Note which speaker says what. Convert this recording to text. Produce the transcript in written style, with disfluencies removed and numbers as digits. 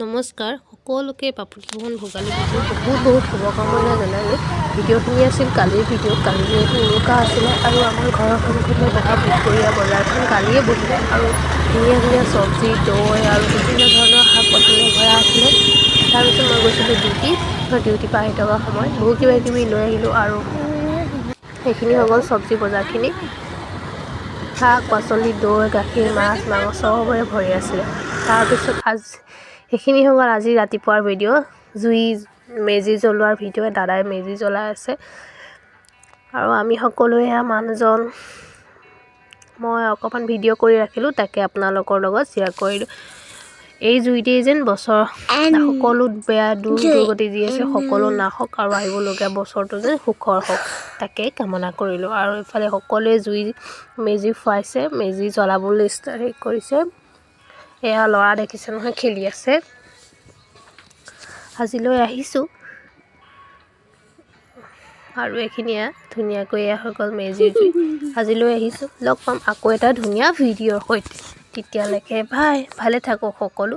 Speaker 1: নমস্কাৰ সকলোকে পাপুতমন ভোগালী বিহুৰ বহুত শুভকামনা জনালোঁ। ভিডিঅ'খিনি আছিল কালিৰ ভিডিঅ'। কালি যিহেতু উৰুকা আছিলে আৰু আমাৰ ঘৰৰ সন্মুখতে বহা বুধবৰীয়া বজাৰখন কালিয়ে বহিলে আৰু ধুনীয়া ধুনীয়া চব্জি দৈ আৰু বিভিন্ন ধৰণৰ শাক পাচলি ভৰা আছিলে। তাৰপিছত মই গৈছিলোঁ ডিউটিৰ পৰা আহি থকা সময়ত বহু কিবা কিবি লৈ আহিলোঁ আৰু সেইখিনি হৈ গ'ল চব্জি বজাৰখিনি। শাক পাচলি দৈ গাখীৰ মাছ মাংস চবৰে ভৰি আছিলে। তাৰপিছত সেইখিনি হৈ গ'ল আজি ৰাতিপুৱাৰ ভিডিঅ'। মেজি জ্বলোৱাৰ ভিডিঅ'। দাদাই মেজি জ্বলাই আছে আৰু আমি সকলোৱে মানুহজন মই অকণমান ভিডিঅ' কৰি ৰাখিলোঁ, তাকে আপোনালোকৰ লগত শ্বেয়াৰ কৰিলোঁ। এই জুইতেই যেন বছৰ সকলো বেয়া দুৰ্গতি যি আছে সকলো নাশক আৰু আহিবলগীয়া বছৰটো যেন সুখৰ হওক তাকে কামনা কৰিলোঁ। আৰু এইফালে সকলোৱে মেজি ফুৱাইছে, মেজি জ্বলাবলৈ ষ্টাৰ্ট কৰিছে। এয়া ল'ৰা দেখিছে নহয় খেলি আছে। আজিলৈ আহিছোঁ আৰু এইখিনিয়ে ধুনীয়াকৈ এয়া হৈ গ'ল মেজিৰ জুই। আজিলৈ আহিছোঁ। লগ পাম আকৌ এটা ধুনীয়া ভিডিঅ'ৰ সৈতে। তেতিয়ালৈকে ভালে থাকক সকলো।